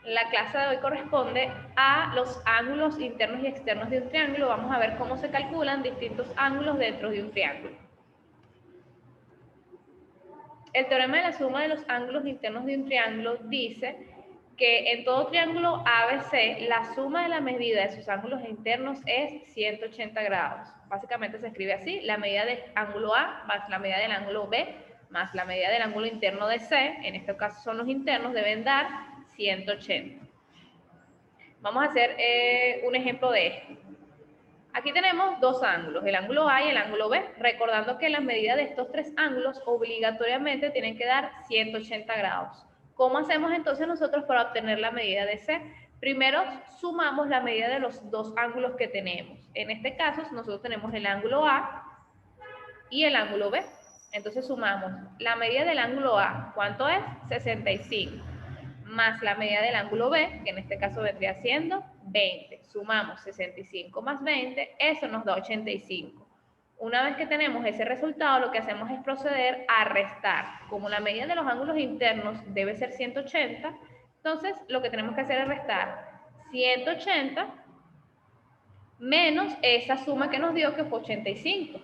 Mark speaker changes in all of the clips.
Speaker 1: La clase de hoy corresponde a los ángulos internos y externos de un triángulo. Vamos a ver cómo se calculan distintos ángulos dentro de un triángulo. El teorema de la suma de los ángulos internos de un triángulo dice que en todo triángulo ABC, la suma de la medida de sus ángulos internos es 180 grados. Básicamente se escribe así: la medida del ángulo A más la medida del ángulo B más la medida del ángulo interno de C, en este caso son los internos, deben dar 180. Vamos a hacer un ejemplo de esto. Aquí tenemos dos ángulos, el ángulo A y el ángulo B, recordando que las medidas de estos tres ángulos obligatoriamente tienen que dar 180 grados. ¿Cómo hacemos entonces nosotros para obtener la medida de C? Primero sumamos la medida de los dos ángulos que tenemos. En este caso nosotros tenemos el ángulo A y el ángulo B. Entonces sumamos la medida del ángulo A, ¿cuánto es? 65. Más la medida del ángulo B, que en este caso vendría siendo 20. Sumamos 65 más 20, eso nos da 85. Una vez que tenemos ese resultado, lo que hacemos es proceder a restar. Como la medida de los ángulos internos debe ser 180, entonces lo que tenemos que hacer es restar 180 menos esa suma que nos dio, que fue 85.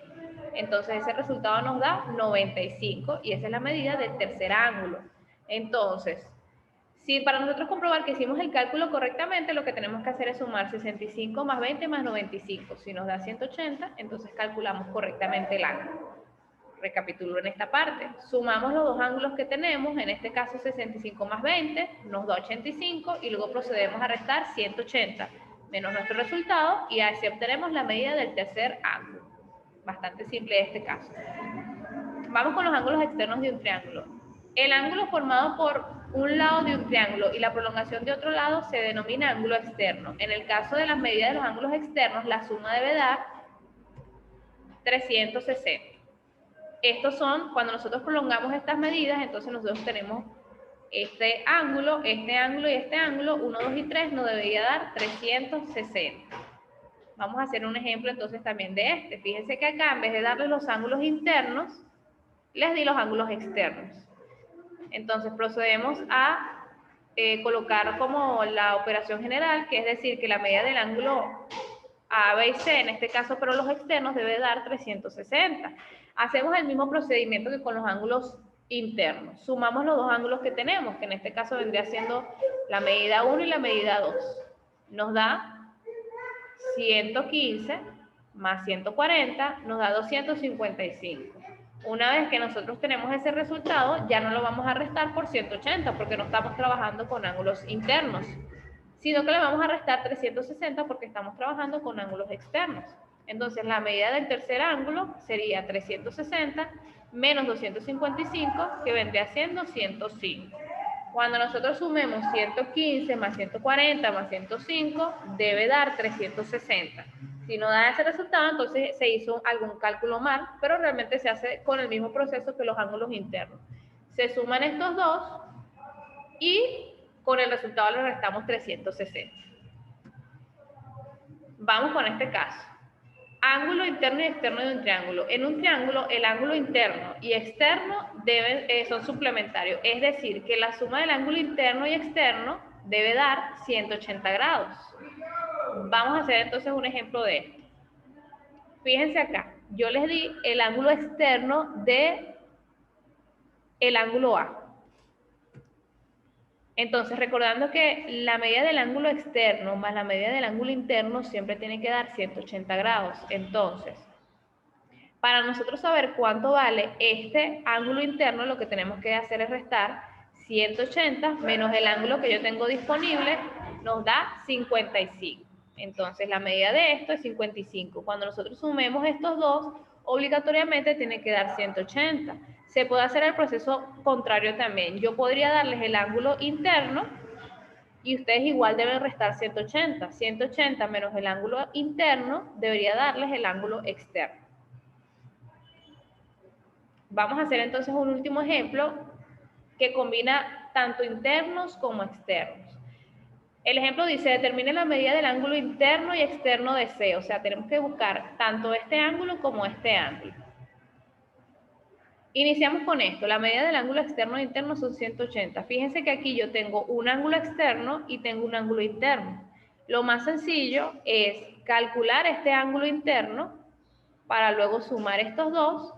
Speaker 1: Entonces ese resultado nos da 95 y esa es la medida del tercer ángulo. Entonces, si para nosotros comprobar que hicimos el cálculo correctamente, lo que tenemos que hacer es sumar 65 más 20 más 95. Si nos da 180, entonces calculamos correctamente el ángulo. Recapitulo en esta parte. Sumamos los dos ángulos que tenemos, en este caso 65 más 20, nos da 85, y luego procedemos a restar 180 menos nuestro resultado, y así obtenemos la medida del tercer ángulo. Bastante simple este caso. Vamos con los ángulos externos de un triángulo. El ángulo formado por un lado de un triángulo y la prolongación de otro lado se denomina ángulo externo. En el caso de las medidas de los ángulos externos, la suma debe dar 360. Estos son, cuando nosotros prolongamos estas medidas, entonces nosotros tenemos este ángulo y este ángulo, 1, 2 y 3, nos debería dar 360. Vamos a hacer un ejemplo entonces también de este. Fíjense que acá, en vez de darles los ángulos internos, les di los ángulos externos. Entonces procedemos a colocar como la operación general, que es decir, que la medida del ángulo A, B y C, en este caso, pero los externos, debe dar 360. Hacemos el mismo procedimiento que con los ángulos internos. Sumamos los dos ángulos que tenemos, que en este caso vendría siendo la medida 1 y la medida 2. Nos da 115 más 140, nos da 255. Una vez que nosotros tenemos ese resultado, ya no lo vamos a restar por 180, porque no estamos trabajando con ángulos internos, sino que le vamos a restar 360 porque estamos trabajando con ángulos externos. Entonces, la medida del tercer ángulo sería 360 menos 255, que vendría siendo 105. Cuando nosotros sumemos 115 más 140 más 105, debe dar 360. Si no da ese resultado, entonces se hizo algún cálculo mal, pero realmente se hace con el mismo proceso que los ángulos internos. Se suman estos dos y con el resultado le restamos 360. Vamos con este caso. Ángulo interno y externo de un triángulo. En un triángulo, el ángulo interno y externo son suplementarios. Es decir, que la suma del ángulo interno y externo debe dar 180 grados. Vamos a hacer entonces un ejemplo de esto. Fíjense acá. Yo les di el ángulo externo de el ángulo A. Entonces, recordando que la medida del ángulo externo más la medida del ángulo interno siempre tiene que dar 180 grados. Entonces, para nosotros saber cuánto vale este ángulo interno, lo que tenemos que hacer es restar 180 menos el ángulo que yo tengo disponible, nos da 55. Entonces, la medida de esto es 55. Cuando nosotros sumemos estos dos, obligatoriamente tiene que dar 180. Se puede hacer el proceso contrario también. Yo podría darles el ángulo interno y ustedes igual deben restar 180. 180 menos el ángulo interno debería darles el ángulo externo. Vamos a hacer entonces un último ejemplo que combina tanto internos como externos. El ejemplo dice: determine la medida del ángulo interno y externo de C. O sea, tenemos que buscar tanto este ángulo como este ángulo. Iniciamos con esto. La medida del ángulo externo e interno son 180. Fíjense que aquí yo tengo un ángulo externo y tengo un ángulo interno. Lo más sencillo es calcular este ángulo interno para luego sumar estos dos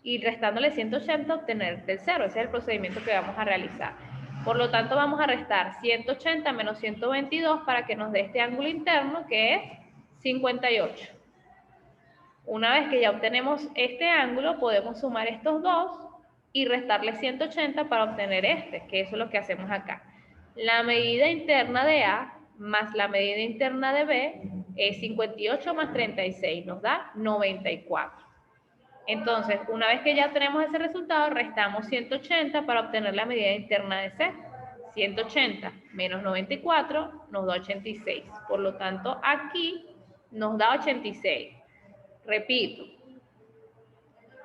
Speaker 1: y restándole 180 obtener del cero. Ese es el procedimiento que vamos a realizar. Por lo tanto, vamos a restar 180 menos 122 para que nos dé este ángulo interno, que es 58. Una vez que ya obtenemos este ángulo, podemos sumar estos dos y restarle 180 para obtener este, que eso es lo que hacemos acá. La medida interna de A más la medida interna de B es 58 más 36, nos da 94. Entonces, una vez que ya tenemos ese resultado, restamos 180 para obtener la medida interna de C. 180 menos 94 nos da 86. Por lo tanto, aquí nos da 86. Repito.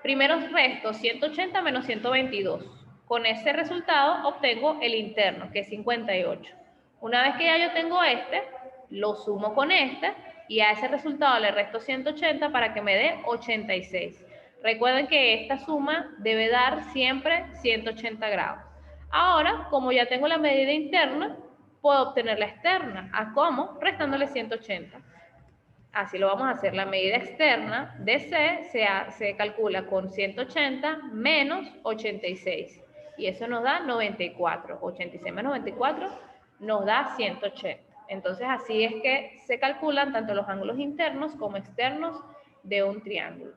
Speaker 1: Primero resto 180 menos 122. Con ese resultado obtengo el interno, que es 58. Una vez que ya yo tengo este, lo sumo con este y a ese resultado le resto 180 para que me dé 86. Recuerden que esta suma debe dar siempre 180 grados. Ahora, como ya tengo la medida interna, puedo obtener la externa. ¿A cómo? Restándole 180. Así lo vamos a hacer. La medida externa de C se calcula con 180 menos 86. Y eso nos da 94. 86 menos 94 nos da 180. Entonces así es que se calculan tanto los ángulos internos como externos de un triángulo.